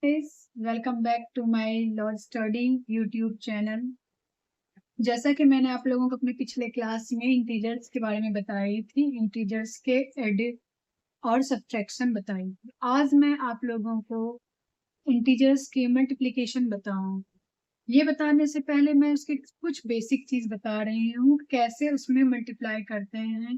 Guys, welcome back to my law study YouTube channel. जैसा कि मैंने आप लोगों को अपने पिछले क्लास में इंटीजर्स के बारे में बताई थी, इंटीजर्स के एडिट और सब्ट्रैक्शन बताई थी। आज मैं आप लोगों को इंटीजर्स की मल्टीप्लिकेशन बताऊं। ये बताने से पहले मैं उसकी कुछ बेसिक चीज बता रही हूँ, कैसे उसमें मल्टीप्लाई करते हैं।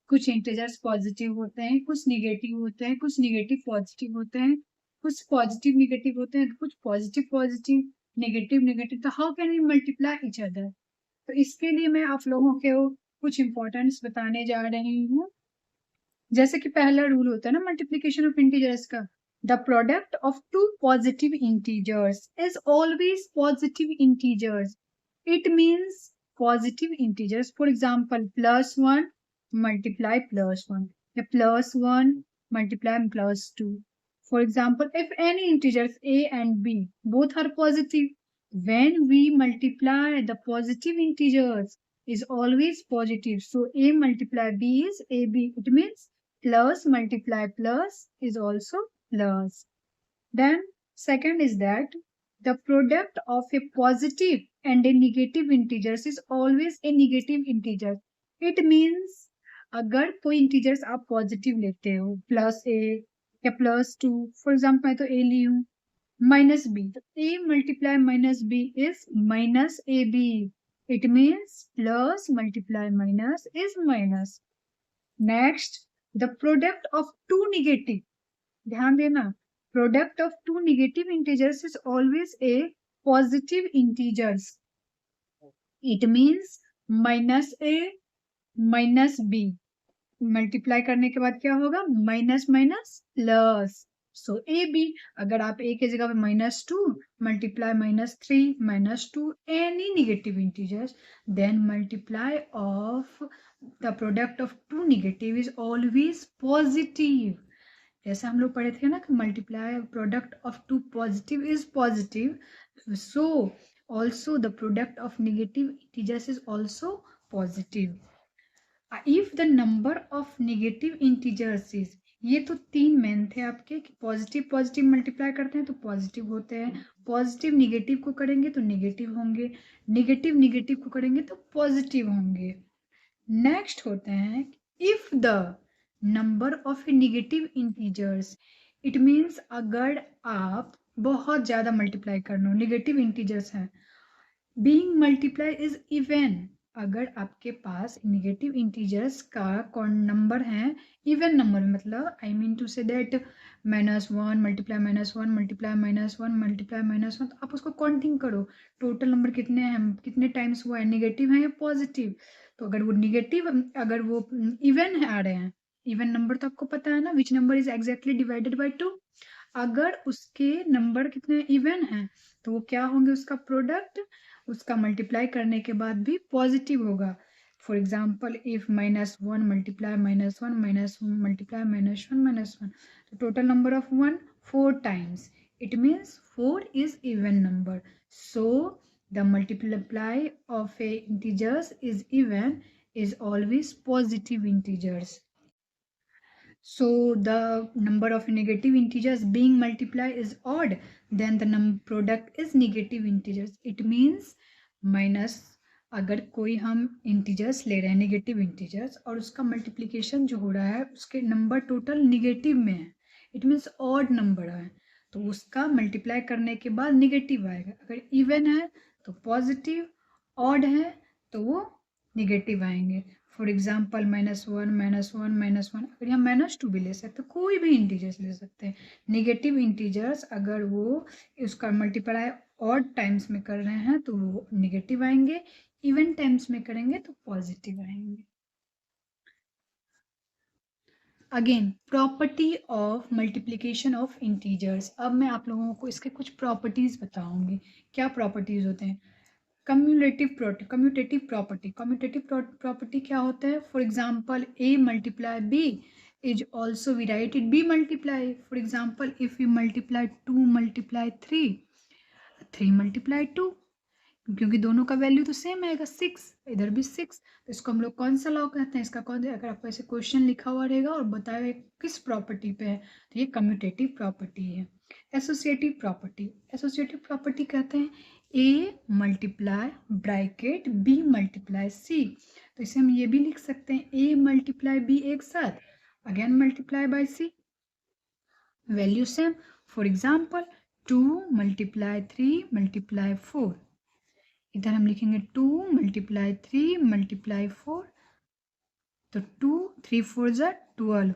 कुछ इंटीजर्स पॉजिटिव होते हैं, कुछ निगेटिव होते हैं, कुछ निगेटिव पॉजिटिव होते हैं, कुछ पॉजिटिव निगेटिव होते हैं, कुछ पॉजिटिव पॉजिटिव, नेगेटिव नेगेटिव। तो how can we multiply each other? तो इसके लिए मैं आप लोगों को कुछ इंपॉर्टेंस बताने जा रही हूँ। जैसे कि पहला रूल होता है ना मल्टीप्लीकेशन ऑफ इंटीजर्स का, the product of two positive integers is always positive integers. It means positive integers. For example, +1 multiply +1 या +1 multiply +2. For example, if any integers a and b both are positive, when we multiply the positive integers is always positive. So a multiply b is ab. It means plus multiply plus is also plus. Then second is that the product of a positive and a negative integers is always a negative integer. It means अगर कोई integers आप positive लेते हो, +a या +2, for example मैं तो a ली हूँ, -b, तो a multiply -b is -ab. It means plus multiply minus is minus. Next, the product of two negative, ध्यान देना, product of two negative integers is always a positive integers. It means -a -b, multiply करने के बाद क्या होगा, minus minus plus. So A B, अगर आप A की जगह पे -2 multiply -3 -2 any negative integers, then multiply of the product of two negative is always positive. जैसे हम लोग पढ़े थे ना कि multiply product of two positive is positive, so also the product of negative integers is also positive. If the number of negative integers is, ये तो तीन मेन थे आपके कि पॉजिटिव पॉजिटिव मल्टीप्लाई करते हैं तो पॉजिटिव होते हैं, पॉजिटिव निगेटिव को करेंगे तो नेगेटिव होंगे, नेगेटिव निगेटिव को करेंगे तो पॉजिटिव होंगे। नेक्स्ट होते हैं if the number of negative integers, it means अगर आप बहुत ज्यादा मल्टीप्लाई करना हो, नेगेटिव इंटीजर्स हैं, बीइंग मल्टीप्लाई इज इवन, अगर आपके पास नेगेटिव इंटीजर्स का कौन नंबर है इवन नंबर, मतलब I mean to say that -1 multiply -1 multiply -1 multiply -1, तो आप उसको काउंटिंग करो, टोटल नंबर कितने हैं, कितने टाइम्स हुआ है, नेगेटिव है या पॉजिटिव। तो अगर वो नेगेटिव, अगर वो इवन आ रहे हैं, इवन नंबर तो आपको पता है ना, which number is exactly divided by 2, अगर उसके नंबर कितने इवन हैं तो वो क्या होंगे, उसका प्रोडक्ट उसका मल्टीप्लाई करने के बाद भी पॉजिटिव होगा। For example, if -1 multiply -1 -1 multiply -1 -1, तो total number of 1 4 times, it means 4 is even number. So the multiply of a integers is even, is always positive integers. So the number of negative integers being multiplied is odd, then the product is negative integers. It means minus, अगर कोई हम integers ले रहे हैं negative integers और उसका multiplication जो हो रहा है उसके नंबर टोटल निगेटिव में है, इट मीन्स ऑड नंबर है, तो उसका मल्टीप्लाई करने के बाद निगेटिव आएगा। अगर इवन है तो पॉजिटिव, ऑड है तो वो निगेटिव आएंगे। फॉर एग्जाम्पल -1 -1 -1, अगर यहाँ -2 भी ले सकते, कोई भी इंटीजर्स ले सकते हैं। नेगेटिव इंटीजर्स अगर वो उसका मल्टीप्लाई ऑड टाइम्स में कर रहे हैं तो वो नेगेटिव आएंगे, इवन टाइम्स में करेंगे तो पॉजिटिव आएंगे। Again, property of multiplication of integers. अब मैं आप लोगों को इसके कुछ प्रॉपर्टीज बताऊंगी। क्या प्रॉपर्टीज होते हैं? कम्यूटेटिव प्रॉपर्टी क्या होता है? For example, A multiply B is also we write it B multiply. For example, if you multiply 2 multiply 3 multiply 2, क्योंकि दोनों का वैल्यू तो सेम आएगा 6, इधर भी 6, तो इसको हम लोग कौन सा लॉ कहते हैं? इसका कौन, अगर आपको ऐसे क्वेश्चन लिखा हुआ रहेगा और बताया किस प्रॉपर्टी पे है तो ये कम्यूटेटिव प्रॉपर्टी है। एसोसिएटिव प्रॉपर्टी, एसोसिएटिव प्रॉपर्टी कहते हैं A multiply bracket B multiply C. तो इसे हम ये भी लिख सकते हैं ए मल्टीप्लाई बी एक साथ, again multiply by C, value same. For example 2 multiply 3 multiply 4, इधर हम लिखेंगे 2 मल्टीप्लाई 3 मल्टीप्लाई 4, तो 2 3 4 जा 12,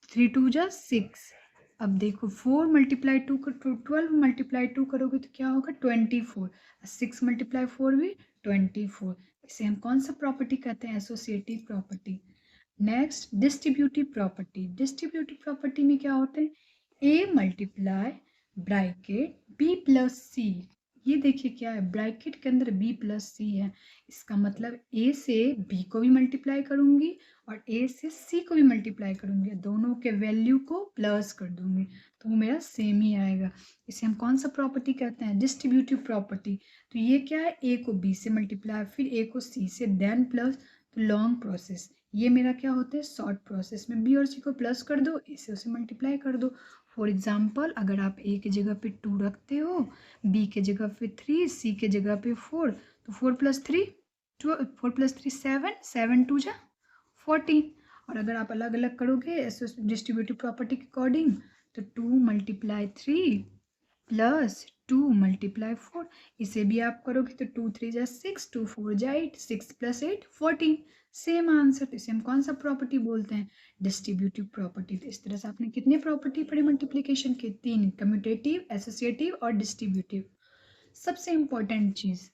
3 2 जा 6। अब देखो 4 मल्टीप्लाई 2 12 मल्टीप्लाई 2 करोगे तो क्या होगा 24, 6 मल्टीप्लाई 4 भी 24। इसे हम कौन सा प्रॉपर्टी कहते हैं, associative property. Next distributive property, distributive property में क्या होते हैं A multiply bracket B plus सी। ये देखिए क्या है, ब्रैकेट के अंदर बी प्लस सी है, इसका मतलब ए से बी को भी मल्टीप्लाई करूंगी और ए से सी को भी मल्टीप्लाई करूंगी, दोनों के वैल्यू को प्लस कर दूंगी तो वो मेरा सेम ही आएगा। इसे हम कौन सा प्रॉपर्टी कहते हैं, डिस्ट्रीब्यूटिव प्रॉपर्टी। तो ये क्या है, ए को बी से मल्टीप्लाई, फिर ए को सी से, देन प्लस, तो लॉन्ग प्रोसेस। ये मेरा क्या होता है, शॉर्ट प्रोसेस में बी और सी को प्लस कर दो, ए से उसे मल्टीप्लाई कर दो। फॉर एग्जाम्पल अगर आप ए की जगह पे 2 रखते हो, बी के जगह पे 3, सी के जगह पे 4, तो 4 + 3 4 + 3 7, 7 2 जा 14। और अगर आप अलग अलग करोगे डिस्ट्रीब्यूटिव प्रॉपर्टी के अकॉर्डिंग, तो 2 मल्टीप्लाई 3 प्लस 2 मल्टीप्लाई 4, इसे भी आप करोगे तो 2 3 जा 6, 2 4 जा 8, 6 + 8 14, सेम आंसर। तो इसे हम कौन सा प्रॉपर्टी बोलते हैं, डिस्ट्रीब्यूटिव प्रॉपर्टी। तो इस तरह से आपने कितने प्रॉपर्टी पढ़े मल्टीप्लिकेशन के, 3, कम्यूटेटिव, एसोसिएटिव और डिस्ट्रीब्यूटिव। सबसे इंपॉर्टेंट चीज,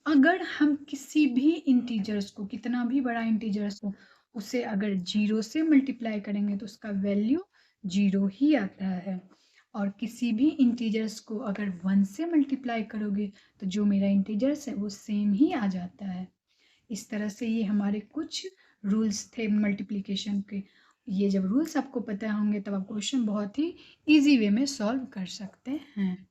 अगर हम किसी भी इंटीजर्स को, कितना भी बड़ा इंटीजर्स हो, उसे अगर 0 से मल्टीप्लाई करेंगे तो उसका वैल्यू 0 ही आता है, और किसी भी इंटीजर्स को अगर 1 से मल्टीप्लाई करोगे तो जो मेरा इंटीजर्स है वो सेम ही आ जाता है। इस तरह से ये हमारे कुछ रूल्स थे मल्टीप्लिकेशन के। ये जब रूल्स आपको पता होंगे तब आप क्वेश्चन बहुत ही इजी वे में सॉल्व कर सकते हैं।